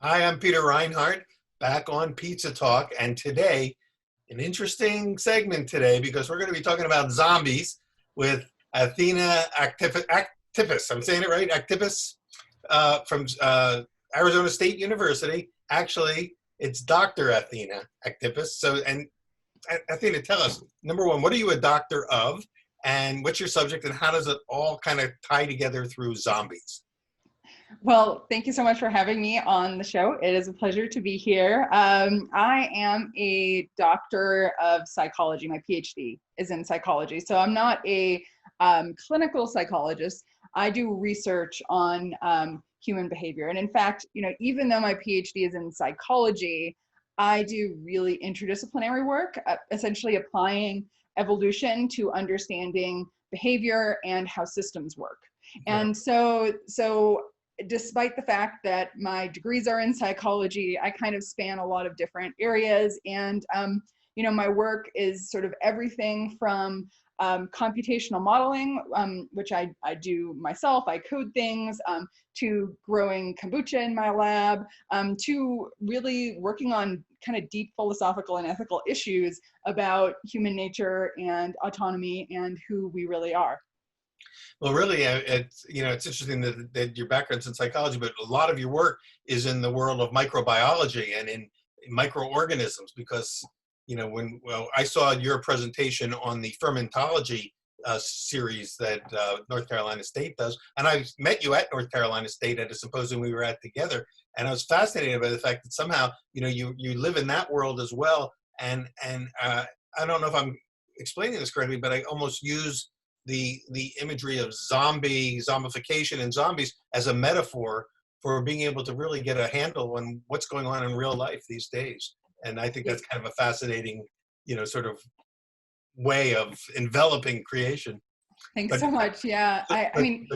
Hi, I'm Peter Reinhardt, back on Pizza Talk, and today, an interesting segment today because we're going to be talking about zombies with Athena Aktipis. I'm saying it right, Aktipis, from Arizona State University. Actually, it's Dr. Athena Aktipis. So, and Athena, tell us, number one, what are you a doctor of, and what's your subject, and how does it all kind of tie together through zombies? Well, thank you so much for having me on the show. It is a pleasure to be here. I am a doctor of psychology. My PhD is in psychology. So I'm not a clinical psychologist. I do research on human behavior. And in fact, even though my PhD is in psychology, I do really interdisciplinary work, essentially applying evolution to understanding behavior and how systems work. Yeah. And so despite the fact that my degrees are in psychology, I kind of span a lot of different areas. And, my work is sort of everything from computational modeling, which I do myself, I code things, to growing kombucha in my lab, to really working on kind of deep philosophical and ethical issues about human nature and autonomy and who we really are. Well, really, it's interesting that your background's in psychology, but a lot of your work is in the world of microbiology and in microorganisms. Because I saw your presentation on the fermentology series that North Carolina State does, and I met you at North Carolina State at a symposium we were at together, and I was fascinated by the fact that somehow you live in that world as well, and I don't know if I'm explaining this correctly, but I almost use the imagery of zombification and zombies as a metaphor for being able to really get a handle on what's going on in real life these days. And I think that's kind of a fascinating, sort of way of enveloping creation. Thanks But, so much. Yeah. I but, mean,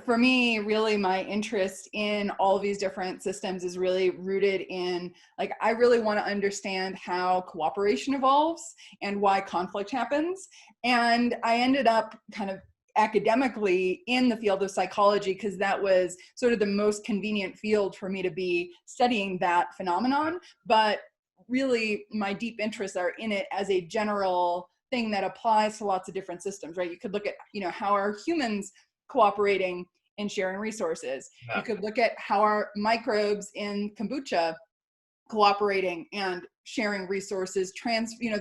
for me, really my interest in all of these different systems is really rooted in, like, I really want to understand how cooperation evolves and why conflict happens. And I ended up kind of academically in the field of psychology because that was sort of the most convenient field for me to be studying that phenomenon. But really my deep interests are in it as a general thing that applies to lots of different systems, right? You could look at, how are humans cooperating and sharing resources. yeah. You could look at how are microbes in kombucha cooperating and sharing resources,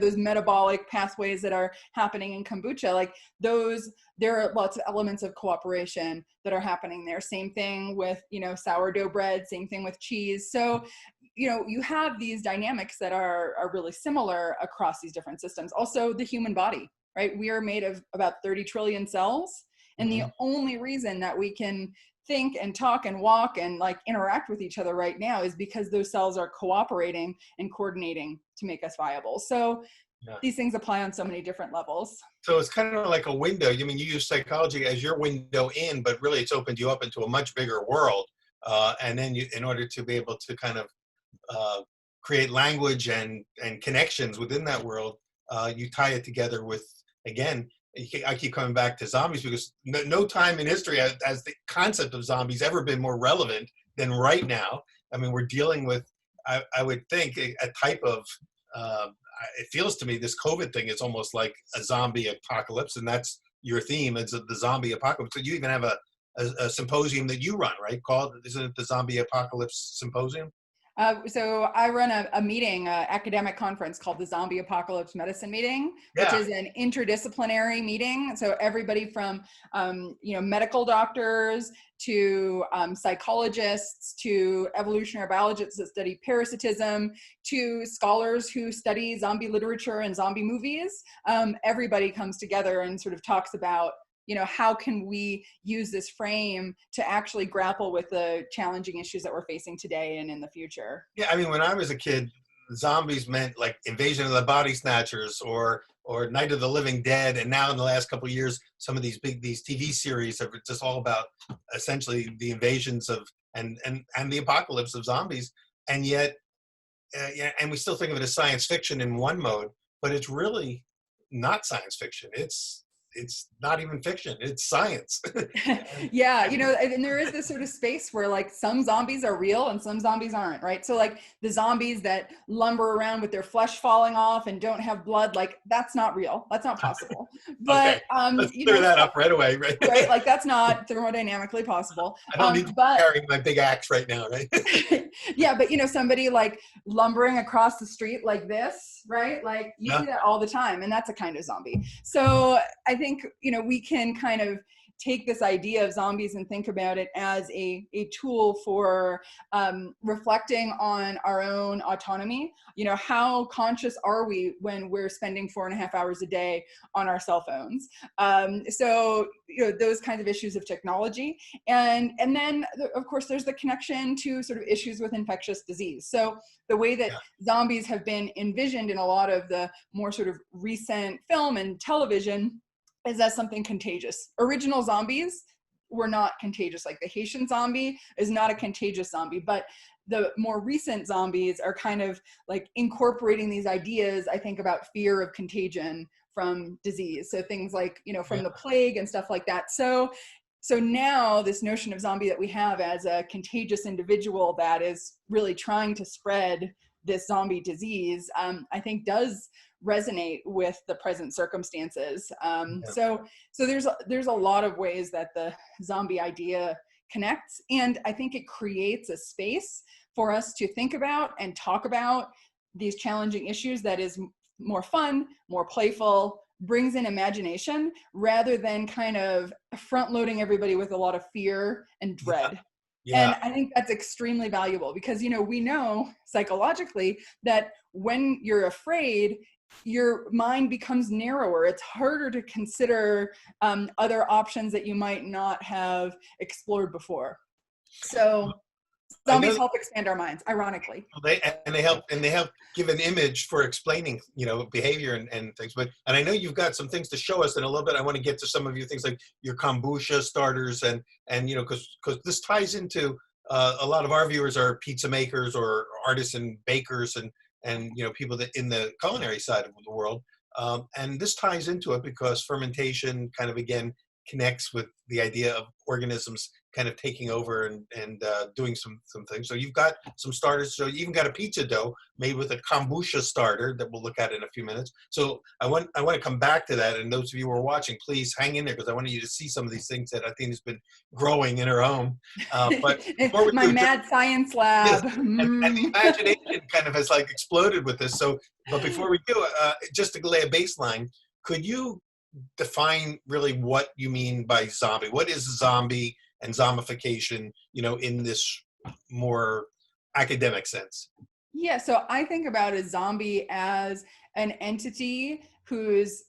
those metabolic pathways that are happening in kombucha, like those, there are lots of elements of cooperation that are happening there. Same thing with, sourdough bread, same thing with cheese. So, you have these dynamics that are really similar across these different systems. Also the human body, right? We are made of about 30 trillion cells. And the Mhm. only reason that we can think and talk and walk and like interact with each other right now is because those cells are cooperating and coordinating to make us viable. So Yeah. these things apply on so many different levels. So it's kind of like a window. I mean, you use psychology as your window in, but really it's opened you up into a much bigger world. And then in order to be able to kind of uh, create language and connections within that world, you tie it together with, again, I keep coming back to zombies because no time in history has the concept of zombies ever been more relevant than right now. I mean, we're dealing with, I would think, a type of, uh, it feels to me this COVID thing is almost like a zombie apocalypse, and that's your theme. It's the zombie apocalypse. So you even have a symposium that you run, right? Called, isn't it the Zombie Apocalypse Symposium? So I run a meeting, an academic conference called the Zombie Apocalypse Medicine Meeting, which Yeah. is an interdisciplinary meeting. So everybody from medical doctors to psychologists to evolutionary biologists that study parasitism to scholars who study zombie literature and zombie movies. Everybody comes together and sort of talks about how can we use this frame to actually grapple with the challenging issues that we're facing today and in the future. Yeah, I mean, when I was a kid, zombies meant like Invasion of the Body Snatchers or Night of the Living Dead, and now in the last couple of years, some of these TV series are just all about essentially the invasions of and the apocalypse of zombies, and yet, yeah, and we still think of it as science fiction in one mode, but it's really not science fiction. it's not even fiction, it's science. Yeah, you know, and there is this sort of space where like some zombies are real and some zombies aren't, right? So like the zombies that lumber around with their flesh falling off and don't have blood, like that's not real. That's not possible. Okay, But let's you clear know, that up right away, right? right? Like that's not thermodynamically possible. I don't need to be But carrying my big axe right now, right? yeah, but you know, somebody like lumbering across the street like this, right? Like you Yeah, see that all the time, and that's a kind of zombie. So I think, you know, we can kind of take this idea of zombies and think about it as a tool for reflecting on our own autonomy. You know, how conscious are we when we're spending 4.5 hours a day on our cell phones? So, you know, those kinds of issues of technology. And then, of course, there's the connection to sort of issues with infectious disease. So the way that yeah, zombies have been envisioned in a lot of the more sort of recent film and television is as something contagious. Original zombies were not contagious. Like the Haitian zombie is not a contagious zombie, but the more recent zombies are kind of like incorporating these ideas, I think, about fear of contagion from disease. So things like, you know, from yeah. the plague and stuff like that. So now this notion of zombie that we have as a contagious individual that is really trying to spread this zombie disease, I think does resonate with the present circumstances. Yeah. So there's a lot of ways that the zombie idea connects, and I think it creates a space for us to think about and talk about these challenging issues that is more fun, more playful, brings in imagination rather than kind of front loading everybody with a lot of fear and dread. Yeah. And I think that's extremely valuable because, you know, we know psychologically that when you're afraid, your mind becomes narrower. It's harder to consider other options that you might not have explored before. So I know zombies help expand our minds, ironically. they help give an image for explaining, you know, behavior and things. But and I know you've got some things to show us in a little bit. I want to get to some of your things like your kombucha starters and you know, because this ties into a lot of our viewers are pizza makers or artisan bakers and you know, people that in the culinary side of the world. And this ties into it because fermentation kind of again connects with the idea of organisms kind of taking over and doing some things. So you've got some starters. So you even got a pizza dough made with a kombucha starter that we'll look at in a few minutes. So I want to come back to that. And those of you who are watching, please hang in there because I want you to see some of these things that Athena's been growing in her home. But before we My do, mad science yes, lab. and the imagination kind of has like exploded with this. So, but before we do, just to lay a baseline, could you define really what you mean by zombie? What is zombie and zombification, you know, in this more academic sense? Yeah, so I think about a zombie as an entity whose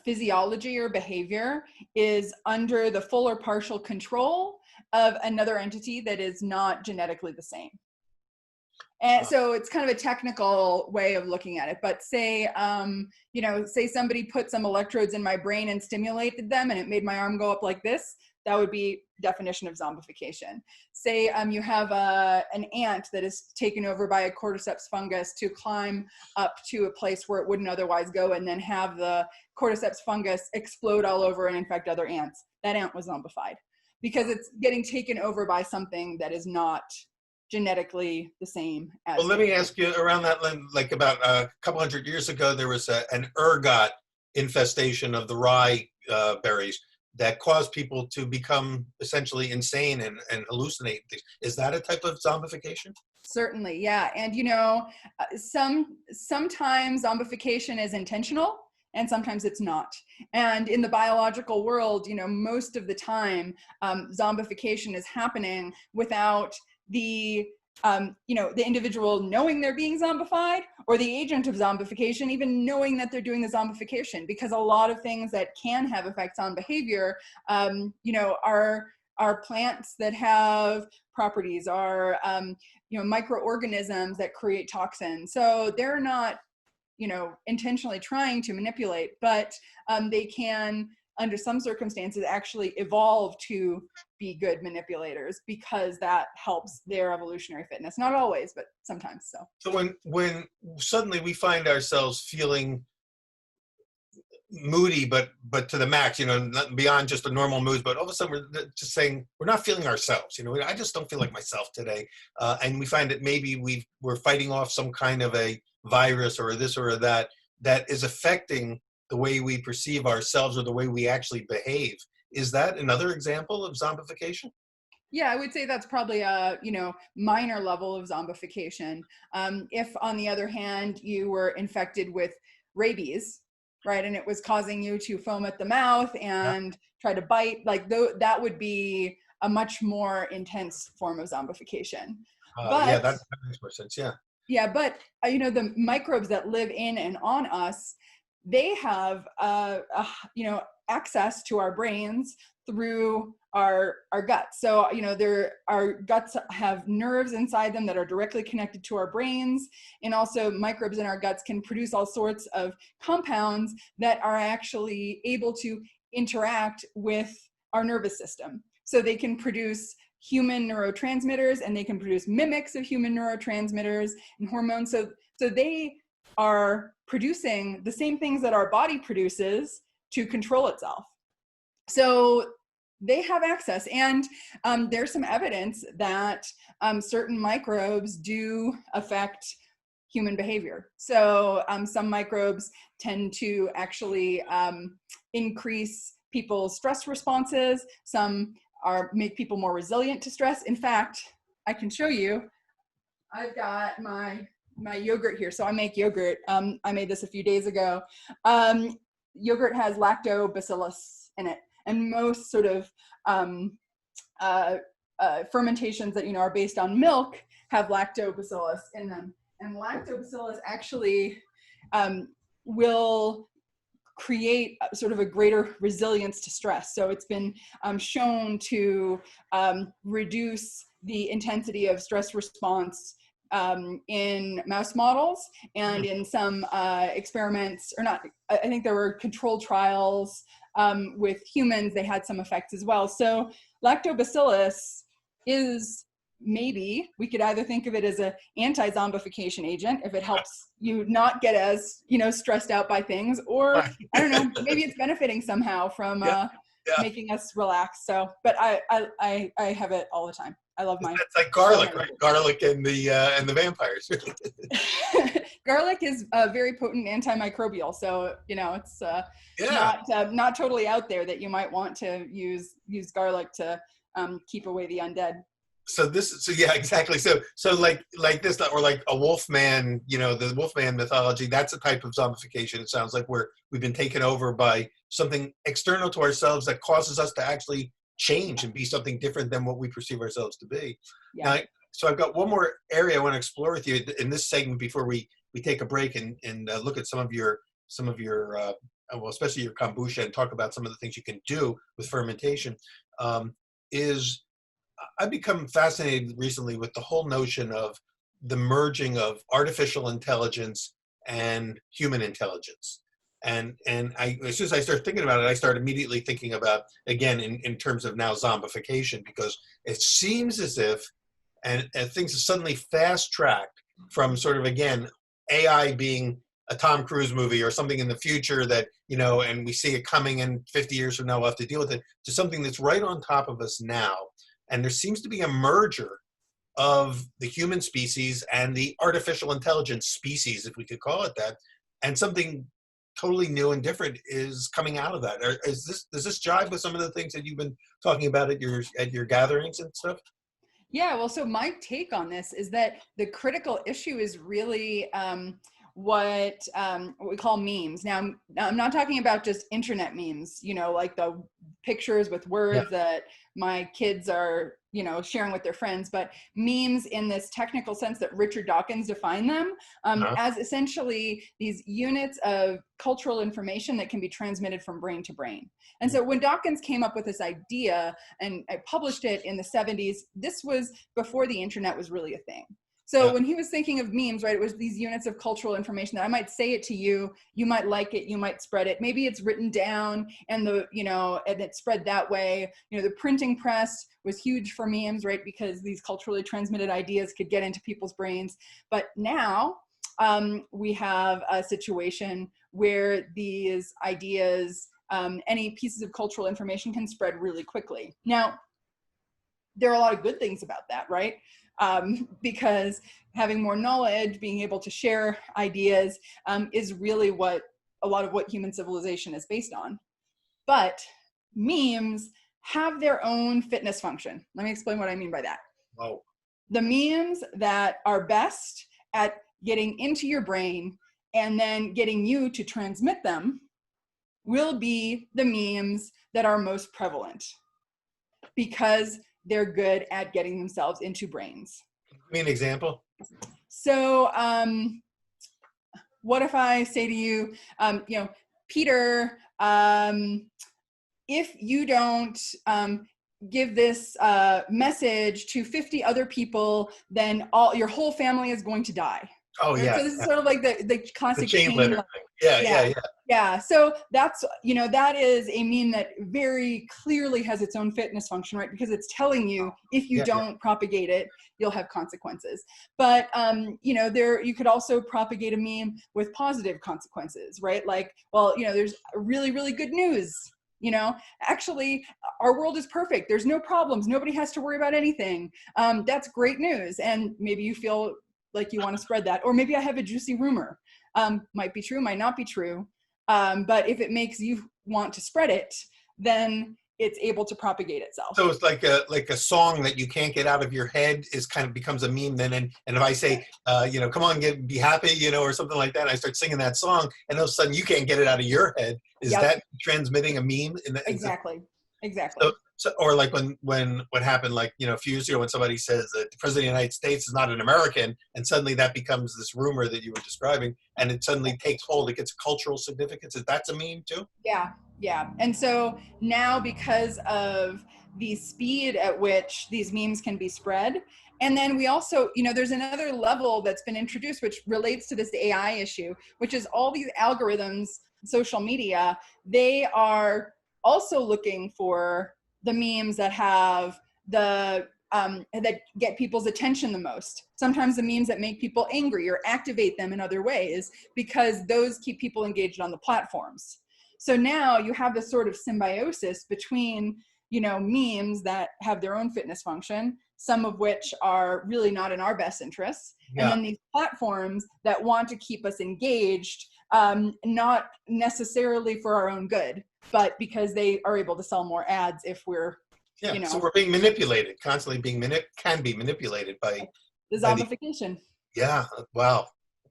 physiology or behavior is under the full or partial control of another entity that is not genetically the same. And so it's kind of a technical way of looking at it. But say, you know, say somebody put some electrodes in my brain and stimulated them and it made my arm go up like this, that would be definition of zombification. Say you have an ant that is taken over by a cordyceps fungus to climb up to a place where it wouldn't otherwise go and then have the cordyceps fungus explode all over and infect other ants. That ant was zombified because it's getting taken over by something that is not genetically the same as. Well, let me ask you around that, like about a couple hundred years ago, there was an ergot infestation of the rye berries that caused people to become essentially insane and hallucinate things. Is that a type of zombification? Certainly, yeah. And you know, sometimes zombification is intentional and sometimes it's not. And in the biological world, you know, most of the time, zombification is happening without the you know, the individual knowing they're being zombified or the agent of zombification even knowing that they're doing the zombification, because a lot of things that can have effects on behavior, you know, are plants that have properties, are you know, microorganisms that create toxins. So they're not, you know, intentionally trying to manipulate, but they can, under some circumstances, actually evolve to be good manipulators because that helps their evolutionary fitness. Not always, but sometimes. So So when suddenly we find ourselves feeling moody, but to the max, not beyond just a normal mood, but all of a sudden we're just saying we're not feeling ourselves. I just don't feel like myself today, and we find that maybe we're fighting off some kind of a virus or this or that that is affecting the way we perceive ourselves or the way we actually behave. Is that another example of zombification? Yeah, I would say that's probably a minor level of zombification. If on the other hand you were infected with rabies, right, and it was causing you to foam at the mouth Yeah, and try to bite, like that would be a much more intense form of zombification. yeah, But that makes more sense. Yeah. yeah, but the microbes that live in and on us, they have access to our brains through our guts. So our guts have nerves inside them that are directly connected to our brains, and also microbes in our guts can produce all sorts of compounds that are actually able to interact with our nervous system. So they can produce human neurotransmitters, and they can produce mimics of human neurotransmitters and hormones. So they are producing the same things that our body produces to control itself. So they have access, and there's some evidence that certain microbes do affect human behavior. So some microbes tend to actually increase people's stress responses. Some make people more resilient to stress. In fact, I can show you. I've got my yogurt here. So I make yogurt. I made this a few days ago. Yogurt has lactobacillus in it, and most sort of fermentations that are based on milk have lactobacillus in them. And lactobacillus actually will create sort of a greater resilience to stress. So it's been shown to reduce the intensity of stress response in mouse models, and in some experiments, or not, I think there were controlled trials with humans, they had some effects as well. So lactobacillus is, maybe we could either think of it as an anti-zombification agent if it helps you not get as stressed out by things, or I don't know, maybe it's benefiting somehow from Yeah. Yeah. making us relax. So, but I have it all the time. I love mine. It's like garlic, right? Garlic and the vampires. Garlic is a very potent antimicrobial, so it's Yeah. not totally out there that you might want to use garlic to keep away the undead. So yeah, exactly. So like this, or like a wolfman, the wolfman mythology, that's a type of zombification. It sounds like we've been taken over by something external to ourselves that causes us to actually change and be something different than what we perceive ourselves to be. Yeah. Now, so I've got one more area I want to explore with you in this segment before we take a break and look at some of your well, especially your kombucha, and talk about some of the things you can do with fermentation. Is I've become fascinated recently with the whole notion of the merging of artificial intelligence and human intelligence. And as soon as I start thinking about it, I start immediately thinking about, again, in terms of now zombification, because it seems as if, and things are suddenly fast tracked from sort of, again, AI being a Tom Cruise movie or something in the future that, and we see it coming in 50 years from now, we'll have to deal with it, to something that's right on top of us now. And there seems to be a merger of the human species and the artificial intelligence species, if we could call it that, and something totally new and different is coming out of that. Does this jive with some of the things that you've been talking about at your gatherings and stuff? Yeah, well, so my take on this is that the critical issue is really what we call memes. Now, I'm not talking about just internet memes, like the pictures with words that my kids are, sharing with their friends, but memes in this technical sense that Richard Dawkins defined them as essentially these units of cultural information that can be transmitted from brain to brain. And so when Dawkins came up with this idea, and I published it in the 70s, this was before the internet was really a thing. So when he was thinking of memes, right, it was these units of cultural information that I might say it to you, you might like it, you might spread it. Maybe it's written down and and it's spread that way. The printing press was huge for memes, right, because these culturally transmitted ideas could get into people's brains. But now we have a situation where these ideas, any pieces of cultural information can spread really quickly. Now, there are a lot of good things about that, right? Because having more knowledge, being able to share ideas, is really what a lot of what human civilization is based on. But memes have their own fitness function. Let me explain what I mean by that. Oh. The memes that are best at getting into your brain and then getting you to transmit them will be the memes that are most prevalent, because they're good at getting themselves into brains. Give me an example. So what if I say to you, Peter, if you don't give this message to 50 other people, then your whole family is going to die. Oh, right? yeah. So this is sort of like the classic The chain letter thing. Yeah. Yeah, so that's, that is a meme that very clearly has its own fitness function, right? Because it's telling you if you don't propagate it, you'll have consequences. But, you could also propagate a meme with positive consequences, right? Like, well, there's really, really good news. Actually, our world is perfect. There's no problems. Nobody has to worry about anything. That's great news. And maybe you feel like you want to spread that. Or maybe I have a juicy rumor. Might be true, might not be true. But if it makes you want to spread it, then it's able to propagate itself. So it's like a song that you can't get out of your head is kind of becomes a meme then. And if I say, come on, be happy, or something like that, and I start singing that song, and all of a sudden you can't get it out of your head. Is that transmitting a meme? Exactly. So, or like when what happened, like, a few years ago when somebody says that the president of the United States is not an American, and suddenly that becomes this rumor that you were describing, and it suddenly takes hold, it gets cultural significance. That's a meme too? Yeah. And so now, because of the speed at which these memes can be spread, and then we also, there's another level that's been introduced, which relates to this AI issue, which is all these algorithms, social media, they are also looking for the memes that have that get people's attention the most. Sometimes the memes that make people angry or activate them in other ways, because those keep people engaged on the platforms. So now you have this sort of symbiosis between, memes that have their own fitness function, some of which are really not in our best interests, and then these platforms that want to keep us engaged, not necessarily for our own good, but because they are able to sell more ads if we're, so we're being manipulated, constantly can be manipulated by the zombification. Wow.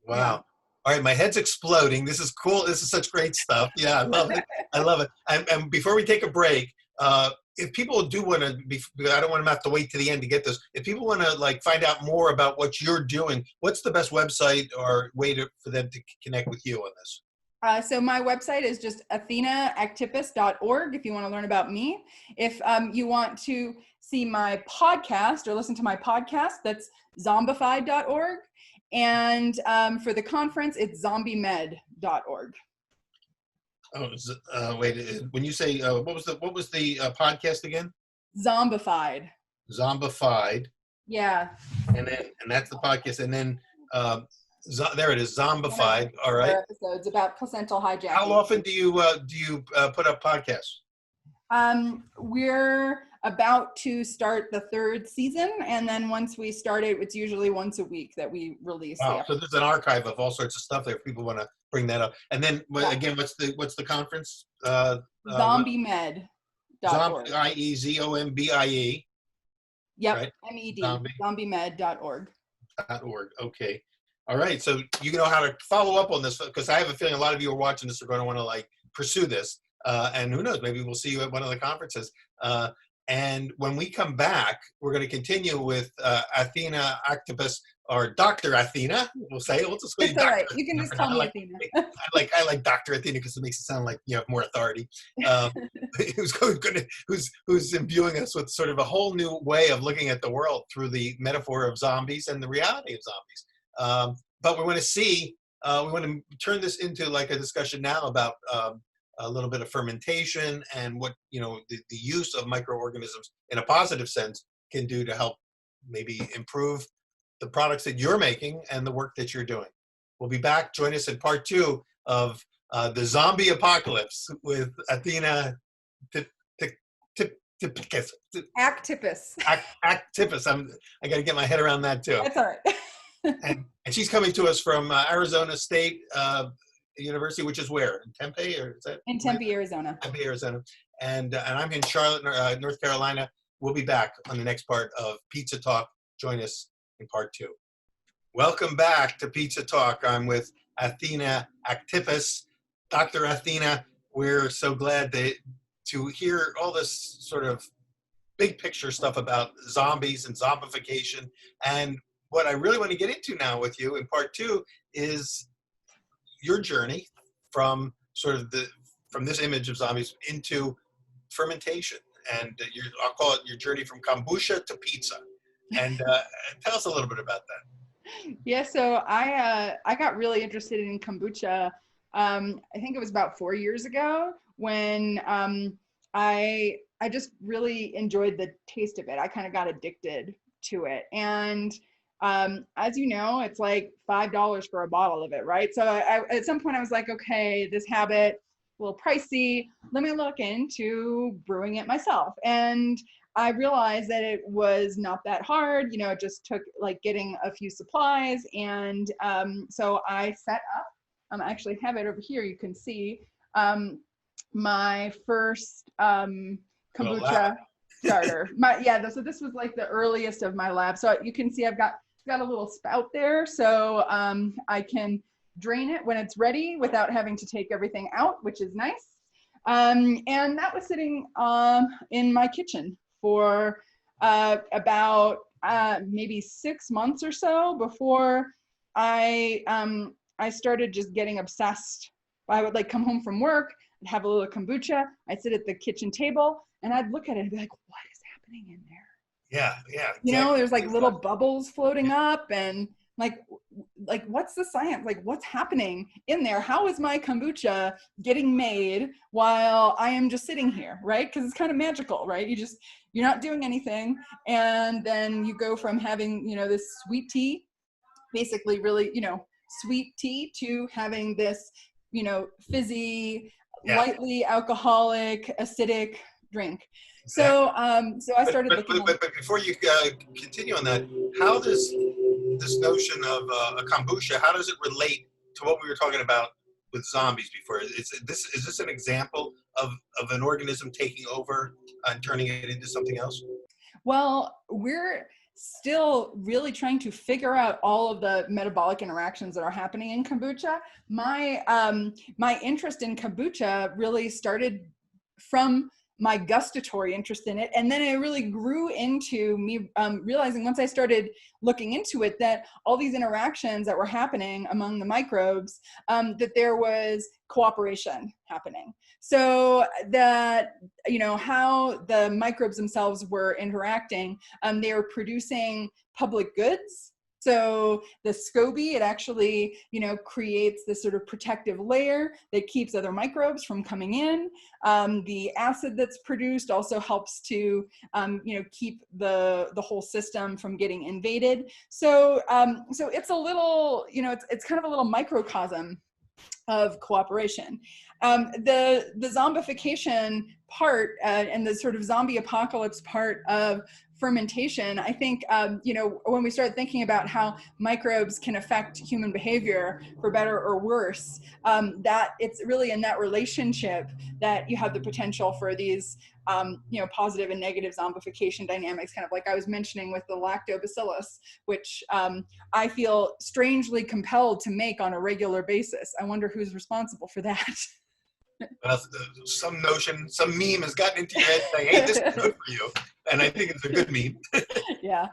Yeah. All right, my head's exploding. This is cool. This is such great stuff. Yeah, I love it. I love it. And before we take a break, if people do want to be, I don't want them to have to wait to the end to get this. If people want to find out more about what you're doing, what's the best website or way for them to connect with you on this? So my website is just Aktipis.org if you want to learn about me. If you want to see my podcast or listen to my podcast, that's zombified.org. And for the conference, it's zombiemed.org. Oh, wait. When you say what was the podcast again? Zombified. Zombified. Yeah. And that's the podcast. And then there it is, Zombified. All right. Episodes about placental hijacking. How often do you put up podcasts? We're about to start the 3rd season, and then once we start it, it's usually once a week that we release. Wow. So there's an archive of all sorts of stuff there if people want to bring that up. And then again, what's the conference? ZombieMed.org. IEZOMBIE. Yep. Right? MED. ZombieMed.org. Okay. All right. So you know how to follow up on this, because I have a feeling a lot of you are watching this are going to want to pursue this. And who knows, maybe we'll see you at one of the conferences. And when we come back, we're going to continue with Athena Aktipis, or Dr. Athena. We'll say, we'll just call you Dr. Dr. Right. You can just call me Athena. I like Dr. Athena because it makes it sound like you have more authority. Who's imbuing us with sort of a whole new way of looking at the world through the metaphor of zombies and the reality of zombies. But we want to turn this into a discussion now about a little bit of fermentation and what the use of microorganisms in a positive sense can do to help maybe improve the products that you're making and the work that you're doing. We'll be back. Join us in part 2 of the zombie apocalypse with Athena Aktipis. Aktipis. Aktipis. I got to get my head around that too. That's all right. And she's coming to us from Arizona State University, which is where? In Tempe, or is that? In Tempe, Arizona. Tempe, Arizona. And I'm in Charlotte, North Carolina. We'll be back on the next part of Pizza Talk. Join us in part 2. Welcome back to Pizza Talk. I'm with Athena Aktipis. Dr. Athena, we're so glad to hear all this sort of big picture stuff about zombies and zombification. And what I really want to get into now with you in part 2 is your journey from sort of from this image of zombies into fermentation. And I'll call it your journey from kombucha to pizza. And tell us a little bit about that. Yeah, so I got really interested in kombucha. I think it was about 4 years ago when I just really enjoyed the taste of it. I kind of got addicted to it. And as you know, it's like $5 for a bottle of it, right? So at some point I was like, okay, this habit, a little pricey. Let me look into brewing it myself. And I realized that it was not that hard. It just took like getting a few supplies. And so I set up, I actually have it over here. You can see my first kombucha starter. So this was like the earliest of my lab. So you can see I've got a little spout there. So I can drain it when it's ready without having to take everything out, which is nice. And that was sitting in my kitchen for about maybe 6 months or so before I started just getting obsessed. I would like come home from work, I'd have a little kombucha, I'd sit at the kitchen table and I'd look at it and be like, what is happening in there? Yeah. Exactly. There's like little bubbles floating up and like what's the science? Like what's happening in there? How is my kombucha getting made while I am just sitting here, right? Because it's kind of magical, right? You're not doing anything. And then you go from having, this sweet tea, basically really, sweet tea, to having this, fizzy, lightly alcoholic, acidic drink. So, so I started looking. But before you continue on that, how does this notion of a kombucha, how does it relate to what we were talking about with zombies before? Is this an example of an organism taking over and turning it into something else? Well, we're still really trying to figure out all of the metabolic interactions that are happening in kombucha. My interest in kombucha really started from my gustatory interest in it. And then it really grew into me realizing, once I started looking into it, that all these interactions that were happening among the microbes, that there was cooperation happening. So that, how the microbes themselves were interacting, they were producing public goods. So the SCOBY, it actually, creates this sort of protective layer that keeps other microbes from coming in. The acid that's produced also helps to, keep the whole system from getting invaded. So, so it's a little, it's kind of a little microcosm of cooperation. The zombification part and the sort of zombie apocalypse part of fermentation, I think, when we start thinking about how microbes can affect human behavior for better or worse, that it's really in that relationship that you have the potential for these, positive and negative zombification dynamics, kind of like I was mentioning with the lactobacillus, which I feel strangely compelled to make on a regular basis. I wonder who's responsible for that. Some meme has gotten into your head saying, hey, this is good for you. And I think it's a good meme. Yeah.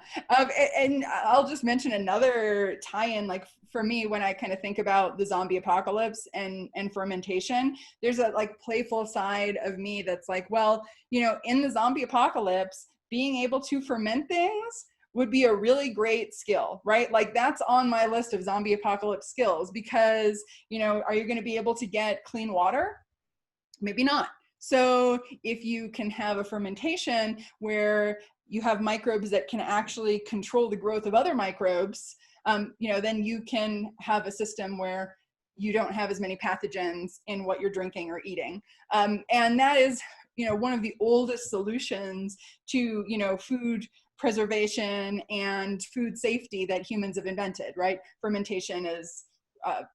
And I'll just mention another tie-in, like for me, when I kind of think about the zombie apocalypse and fermentation, there's a like playful side of me that's like, well, in the zombie apocalypse, being able to ferment things would be a really great skill, right? Like that's on my list of zombie apocalypse skills because, are you going to be able to get clean water? Maybe not. So if you can have a fermentation where you have microbes that can actually control the growth of other microbes, then you can have a system where you don't have as many pathogens in what you're drinking or eating. And that is, one of the oldest solutions to, food preservation and food safety that humans have invented, right? Fermentation is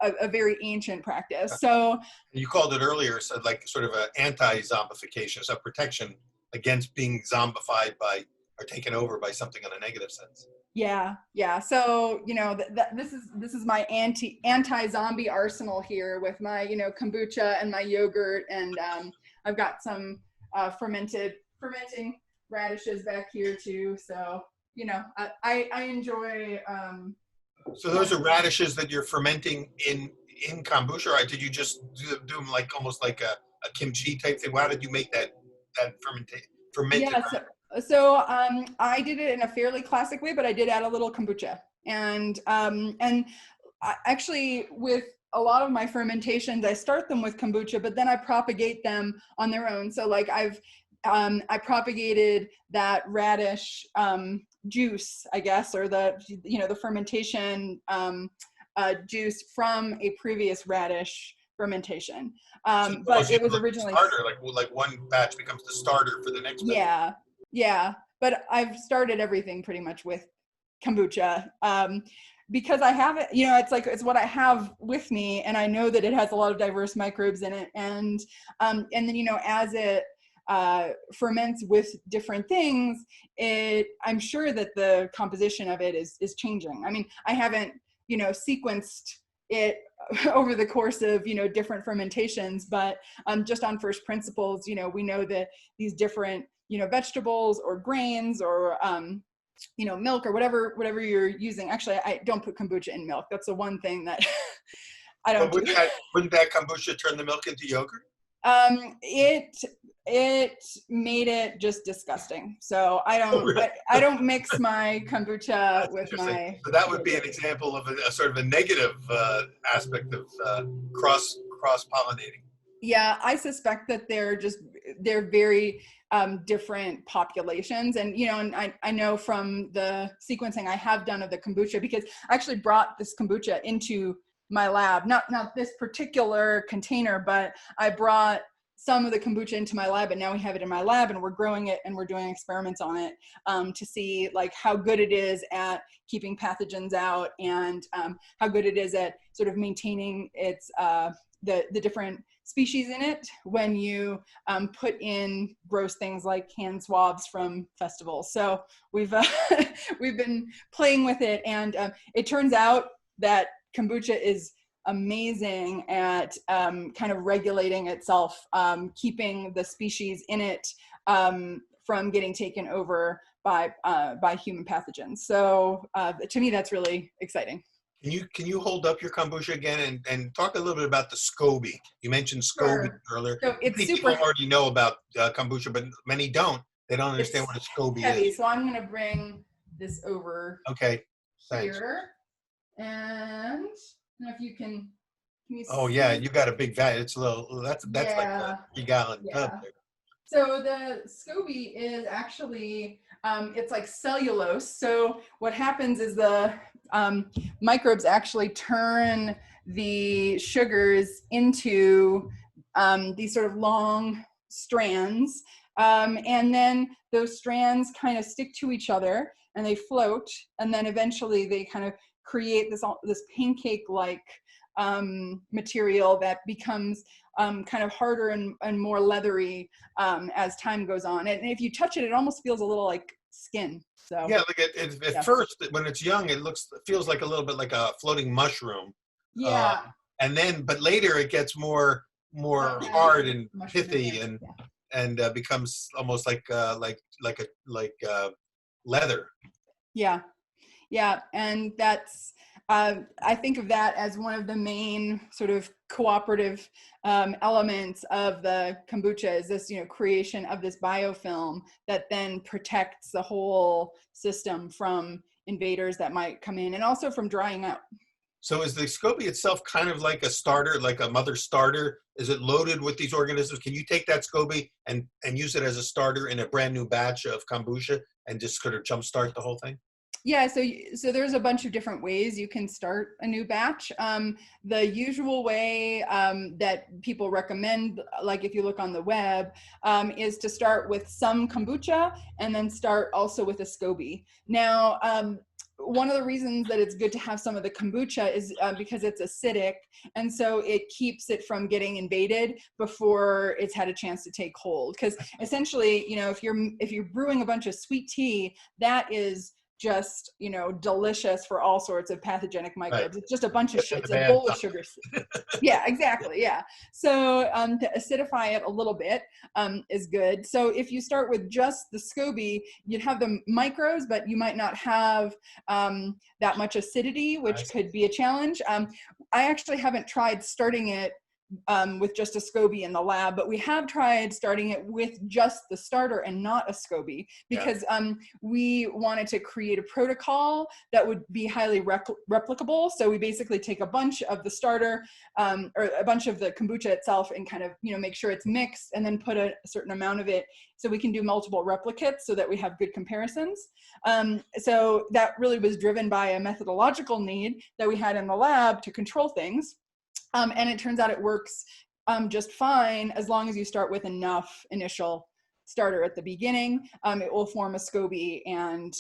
a very ancient practice. So you called it earlier, so like sort of an anti-zombification, so protection against being zombified by or taken over by something in a negative sense. Yeah. So this is my anti-zombie arsenal here with my kombucha and my yogurt, and I've got some fermenting radishes back here too. So I enjoy. So those are radishes that you're fermenting in kombucha, or did you just do them like almost like a kimchi type thing? How did you make that fermented? Yeah. So I did it in a fairly classic way, but I did add a little kombucha, and actually with a lot of my fermentations, I start them with kombucha, but then I propagate them on their own. So like I propagated that radish juice, I guess, or the fermentation juice from a previous radish fermentation. But it was originally starter, like one batch becomes the starter for the next batch. Yeah. But I've started everything pretty much with kombucha. Because I have it, it's what I have with me, and I know that it has a lot of diverse microbes in it, and then as it ferments with different things, I'm sure that the composition of it is changing. I mean, I haven't sequenced it over the course of different fermentations, but just on first principles, we know that these different vegetables or grains or milk or whatever you're using. Actually, I don't put kombucha in milk. That's the one thing that I don't do. Wouldn't that kombucha turn the milk into yogurt? It made it just disgusting. So I don't mix my kombucha with my. So that would be an example of a sort of a negative aspect of cross pollinating. Yeah, I suspect that they're very different populations, and and I know from the sequencing I have done of the kombucha, because I actually brought this kombucha into my lab, not this particular container, but I brought some of the kombucha into my lab, and now we have it in my lab, and we're growing it, and we're doing experiments on it to see like how good it is at keeping pathogens out, and how good it is at sort of maintaining its the different species in it when you put in gross things like hand swabs from festivals. So we've been playing with it, and it turns out that kombucha is amazing at kind of regulating itself, keeping the species in it from getting taken over by human pathogens. So to me, that's really exciting. Can you hold up your kombucha again and talk a little bit about the SCOBY? You mentioned SCOBY earlier. So it's people already know about kombucha, but many don't. They don't understand what a SCOBY heavy, is. So I'm going to bring this over. Okay. Thanks. Here, and if you can you oh see? Yeah, you got a big vat. It's a little. That's like a 3-gallon tub there. So the SCOBY is actually it's like cellulose. So what happens is the microbes actually turn the sugars into these sort of long strands, and then those strands kind of stick to each other and they float, and then eventually they kind of create this pancake-like material that becomes kind of harder and more leathery as time goes on. And if you touch it, it almost feels a little like skin. So yeah, like at first when it's young, it feels like a little bit like a floating mushroom. Yeah. But later it gets more hard and pithy and becomes almost like leather. Yeah, and that's I think of that as one of the main sort of cooperative elements of the kombucha is this, creation of this biofilm that then protects the whole system from invaders that might come in, and also from drying out. So is the SCOBY itself kind of like a starter, like a mother starter? Is it loaded with these organisms? Can you take that SCOBY and use it as a starter in a brand new batch of kombucha and just sort of jumpstart the whole thing? Yeah, so there's a bunch of different ways you can start a new batch. The usual way that people recommend, like if you look on the web, is to start with some kombucha and then start also with a SCOBY. Now, one of the reasons that it's good to have some of the kombucha is because it's acidic, and so it keeps it from getting invaded before it's had a chance to take hold. Because essentially, you know, if you're brewing a bunch of sweet tea, that is just, you know, delicious for all sorts of pathogenic Right. microbes. It's just a bunch of And the it's a bad bowl of sugar. Yeah, exactly. Yeah. So to acidify it a little bit is good. So if you start with just the SCOBY, you'd have the microbes, but you might not have that much acidity, which could be a challenge. I actually haven't tried starting it with just a SCOBY in the lab, but we have tried starting it with just the starter and not a SCOBY, because we wanted to create a protocol that would be highly replicable. So we basically take a bunch of the starter or a bunch of the kombucha itself and kind of, you know, make sure it's mixed and then put a certain amount of it so we can do multiple replicates so that we have good comparisons. So that really was driven by a methodological need that we had in the lab to control things. And it turns out it works just fine as long as you start with enough initial starter at the beginning. It will form a SCOBY, and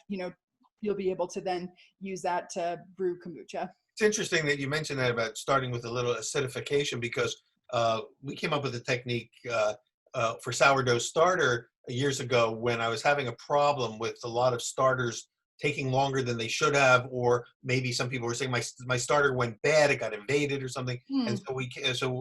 you know, you'll be able to then use that to brew kombucha. It's interesting that you mentioned that about starting with a little acidification, because we came up with a technique for sourdough starter years ago when I was having a problem with a lot of starters taking longer than they should have, or maybe some people were saying my starter went bad, it got invaded or something. And so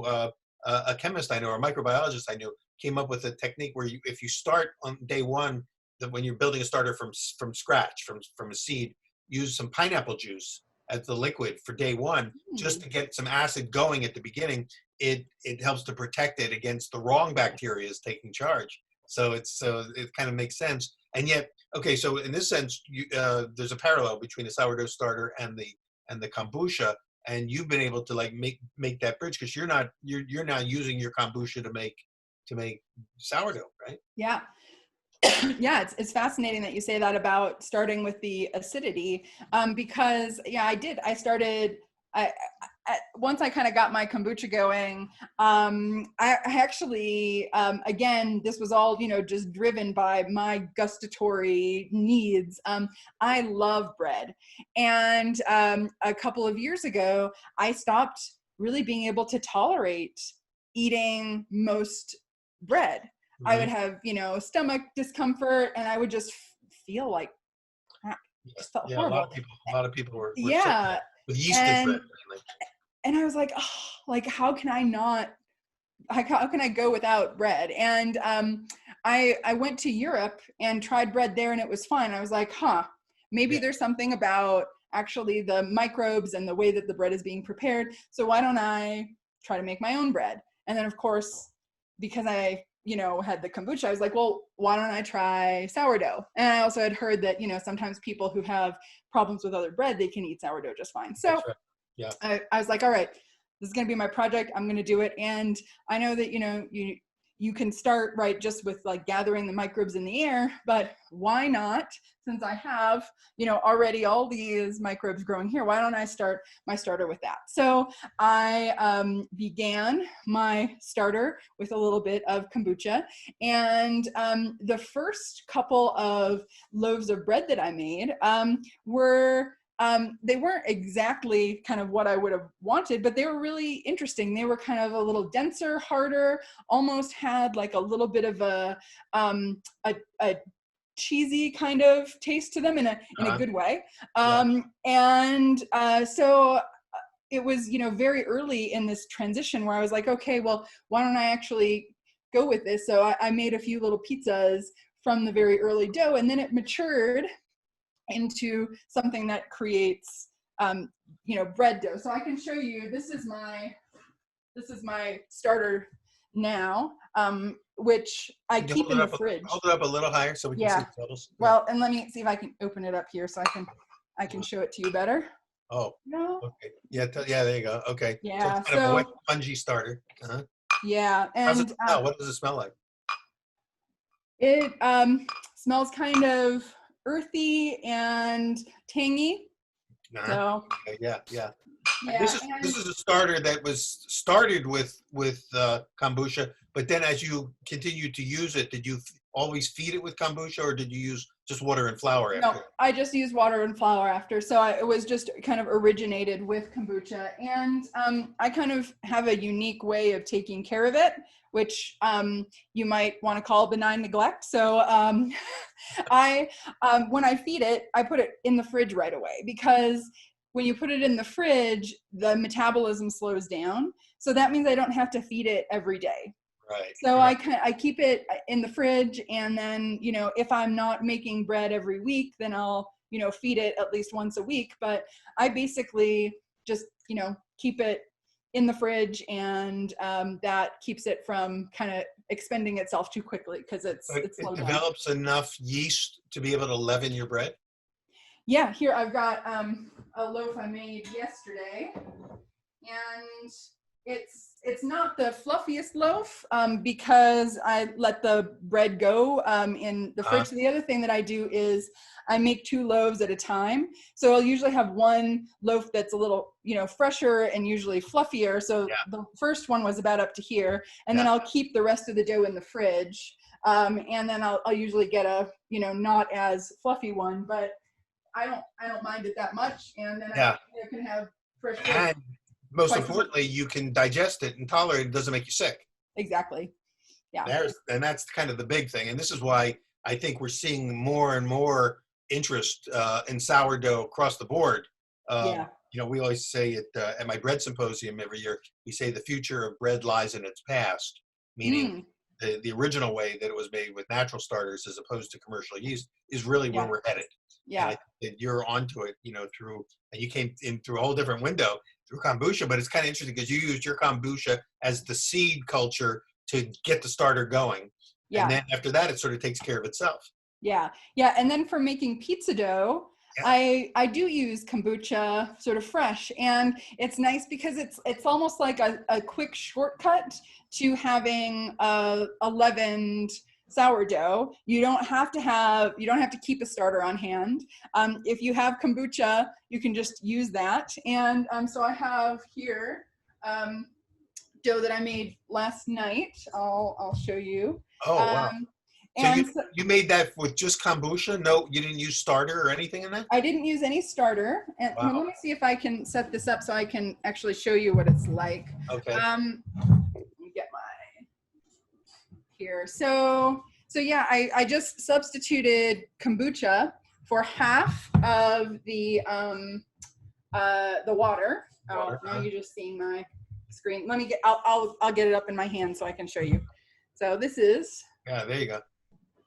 a chemist I know, or a microbiologist I knew, came up with a technique where if you start on day one, that when you're building a starter from scratch, from a seed, use some pineapple juice as the liquid for day one, just to get some acid going at the beginning. It helps to protect it against the wrong bacteria taking charge. So it kind of makes sense. And yet, okay, so in this sense, there's a parallel between the sourdough starter and the kombucha, and you've been able to like make that bridge, because you're not using your kombucha to make sourdough, right? Yeah. Yeah, it's fascinating that you say that about starting with the acidity, because yeah, I started, once I kind of got my kombucha going, I actually, again, this was all, you know, just driven by my gustatory needs. I love bread. And a couple of years ago, I stopped really being able to tolerate eating most bread. I would have, you know, stomach discomfort, and I would just feel like crap. It just felt horrible. A lot of people were sick Yeah. with yeast and bread. And I was like, oh, like, how can I go without bread? And I went to Europe and tried bread there, and it was fine. I was like, maybe there's something about actually the microbes and the way that the bread is being prepared. So why don't I try to make my own bread? And then of course, because I, you know, had the kombucha, I was like, well, why don't I try sourdough? And I also had heard that, you know, sometimes people who have problems with other bread, they can eat sourdough just fine. So yeah, I was like, all right, this is going to be my project. I'm going to do it. And I know that, you know, you can start right just with like gathering the microbes in the air, but why not, since I have, you know, already all these microbes growing here, why don't I start my starter with that? So I began my starter with a little bit of kombucha, and the first couple of loaves of bread that I made were they weren't exactly kind of what I would have wanted, but they were really interesting. They were kind of a little denser, harder, almost had like a little bit of a cheesy kind of taste to them in a good way. And so it was, you know, very early in this transition where I was like, okay, well, why don't I actually go with this? So I made a few little pizzas from the very early dough, and then it matured into something that creates, you know, bread dough. So I can show you, this is my starter now, which I keep in the fridge. Hold it up a little higher so we can see the totals. Well, and let me see if I can open it up here so I can show it to you better. Oh, no. Okay. Yeah, there you go. Okay. Yeah. So it's kind of a wet, spongy starter. Yeah. And what does it smell like? It smells kind of earthy and tangy. Uh-huh. So Yeah, yeah. yeah, This is a starter that was started with kombucha, but then as you continued to use it, did you always feed it with kombucha, or did you use just water and flour after? no, I just use water and flour after. So it was just kind of originated with kombucha. And I kind of have a unique way of taking care of it, which you might want to call benign neglect. So when I feed it, I put it in the fridge right away, because when you put it in the fridge, the metabolism slows down. So that means I don't have to feed it every day. Right, So right. I keep it in the fridge, and then, if I'm not making bread every week, then I'll, feed it at least once a week. But I basically just, keep it in the fridge, and that keeps it from kind of expending itself too quickly, because it's But it slow down. develops enough yeast to be able to leaven your bread? Yeah, here I've got a loaf I made yesterday, and it's not the fluffiest loaf, because I let the bread go in the fridge. So the other thing that I do is I make 2 loaves at a time. So I'll usually have one loaf that's a little, fresher and usually fluffier. So Yeah. the first one was about up to here, and then Yeah. I'll keep the rest of the dough in the fridge. And then I'll usually get a, not as fluffy one, but I don't mind it that much. And then Yeah. I can have fresh bread. And most Twice a week. importantly, you can digest it and tolerate it. It doesn't make you sick. Exactly. Yeah. And that's kind of the big thing. And this is why I think we're seeing more and more interest in sourdough across the board. Yeah. We always say at my bread symposium every year, we say the future of bread lies in its past, meaning the original way that it was made with natural starters as opposed to commercial yeast is really where we're headed. Yeah. And I think that you're onto it, and you came in through a whole different window through kombucha, but it's kind of interesting because you used your kombucha as the seed culture to get the starter going. Yeah. And then after that, it sort of takes care of itself. Yeah. Yeah. And then for making pizza dough, I do use kombucha sort of fresh, and it's nice because it's almost like a quick shortcut to having a leavened sourdough. You don't have to keep a starter on hand. If you have kombucha, you can just use that. And so I have here dough that I made last night. I'll show you. Oh, wow. So you made that with just kombucha? No, you didn't use starter or anything in that? I didn't use any starter. And Wow. let me see if I can set this up so I can actually show you what it's like. Okay. Let me get my here. So yeah, I just substituted kombucha for half of the water. Oh, now you're just seeing my screen. Let me get. I'll get it up in my hand so I can show you. So this is. Yeah, there you go.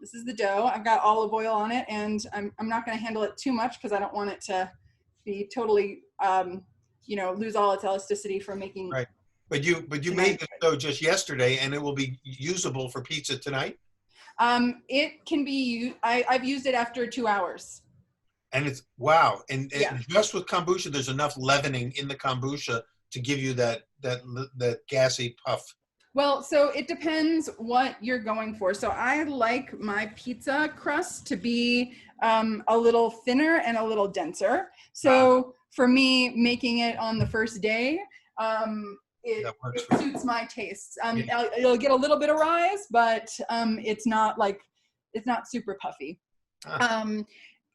This is the dough. I've got olive oil on it, and I'm not going to handle it too much because I don't want it to be totally, lose all its elasticity from making. Right. But you made the dough just yesterday, and it will be usable for pizza tonight? It can be. I've used it after 2 hours. And it's wow. And just with kombucha, there's enough leavening in the kombucha to give you that gassy puff. Well, so it depends what you're going for. So I like my pizza crust to be a little thinner and a little denser. So for me, making it on the first day, it suits my tastes. You'll get a little bit of rise, but it's not super puffy. But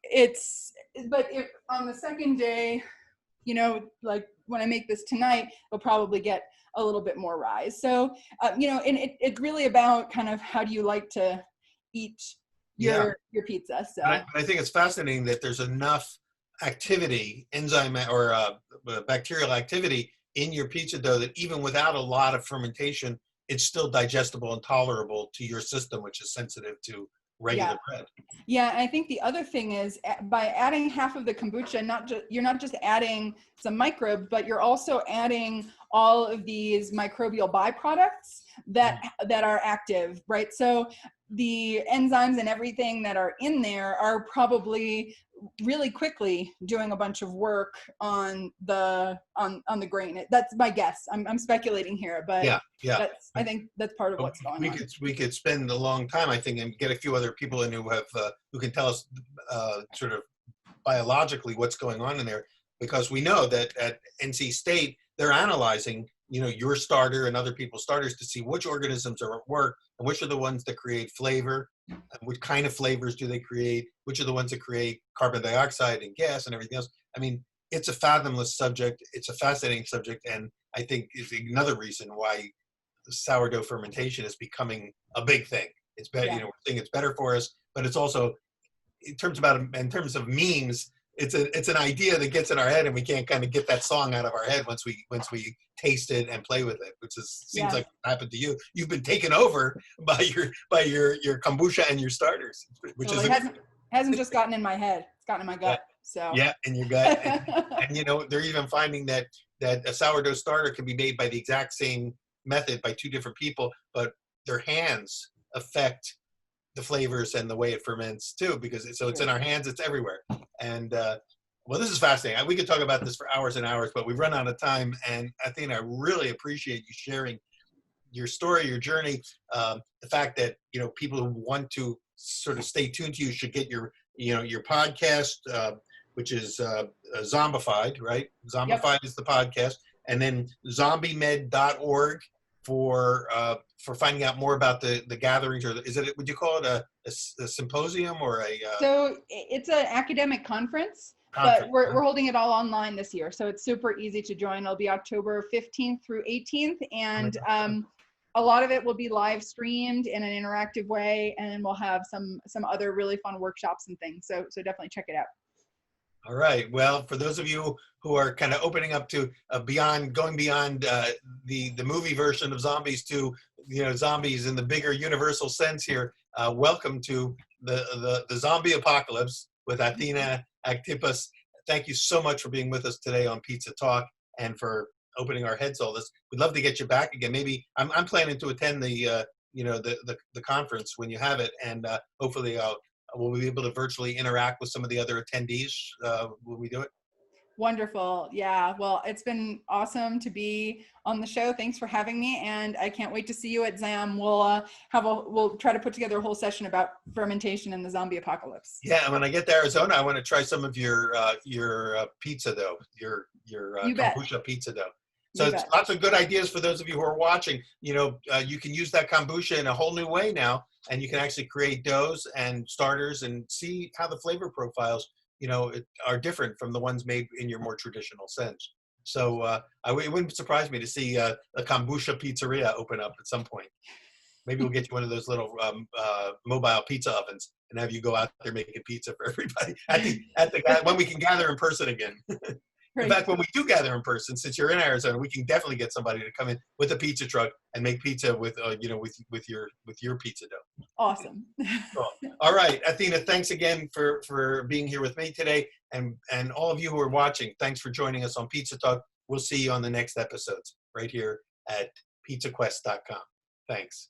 if on the second day, like when I make this tonight, it'll probably get a little bit more rise. So, and it's really about kind of how do you like to eat your pizza. So I think it's fascinating that there's enough activity, enzyme or bacterial activity in your pizza dough that even without a lot of fermentation, it's still digestible and tolerable to your system, which is sensitive to regular bread. Yeah, and I think the other thing is by adding half of the kombucha, you're not just adding some microbes, but you're also adding all of these microbial byproducts that are active, right? So the enzymes and everything that are in there are probably really quickly doing a bunch of work on the grain. That's my guess. I'm speculating here, but yeah. I think that's part of what's going on. We could spend a long time, I think, and get a few other people in who can tell us sort of biologically what's going on in there, because we know that at NC State they're analyzing, your starter and other people's starters to see which organisms are at work and which are the ones that create flavor, and what kind of flavors do they create, which are the ones that create carbon dioxide and gas and everything else. I mean, it's a fathomless subject. It's a fascinating subject, and I think is another reason why sourdough fermentation is becoming a big thing. It's better, Yeah. we're saying it's better for us, but it's also in terms of memes, it's an idea that gets in our head, and we can't kind of get that song out of our head once we taste it and play with it, which seems like it happened to you. You've been taken over by your kombucha and your starters, which well, it hasn't just gotten in my head; it's gotten in my gut. So yeah, in your gut, and they're even finding that a sourdough starter can be made by the exact same method by two different people, but their hands affect the flavors and the way it ferments too, because it's in our hands, it's everywhere. And well, this is fascinating. We could talk about this for hours and hours, but we've run out of time. And Athena, I really appreciate you sharing your story, your journey, the fact that people who want to sort of stay tuned to you should get your podcast, which is Zombified, right? Zombified is the podcast, and then zombiemed.org for finding out more about the gatherings, or would you call it a symposium or a so it's an academic conference, but we're holding it all online this year, so it's super easy to join. It'll be October 15th through 18th, and a lot of it will be live streamed in an interactive way, and then we'll have some other really fun workshops and things, so definitely check it out. All right. Well, for those of you who are kind of opening up to going beyond the movie version of zombies to zombies in the bigger universal sense here, welcome to the zombie apocalypse with Athena, Aktipis. Thank you so much for being with us today on Pizza Talk and for opening our heads to all this. We'd love to get you back again. Maybe I'm planning to attend the conference when you have it, and hopefully we'll be able to virtually interact with some of the other attendees when we do it. Wonderful. Yeah. Well, it's been awesome to be on the show. Thanks for having me, and I can't wait to see you at ZAM. We'll try to put together a whole session about fermentation and the zombie apocalypse. Yeah, and when I get to Arizona, I want to try some of your pizza dough, your kombucha pizza dough. So it's lots of good ideas for those of you who are watching. You can use that kombucha in a whole new way now, and you can actually create doughs and starters and see how the flavor profiles, are different from the ones made in your more traditional sense. So it wouldn't surprise me to see a kombucha pizzeria open up at some point. Maybe we'll get you one of those little mobile pizza ovens and have you go out there making pizza for everybody when we can gather in person again. In fact, when we do gather in person, since you're in Arizona, we can definitely get somebody to come in with a pizza truck and make pizza with your pizza dough. Awesome. Cool. All right, Athena, thanks again for being here with me today, and all of you who are watching, thanks for joining us on Pizza Talk. We'll see you on the next episodes right here at pizzaquest.com. Thanks.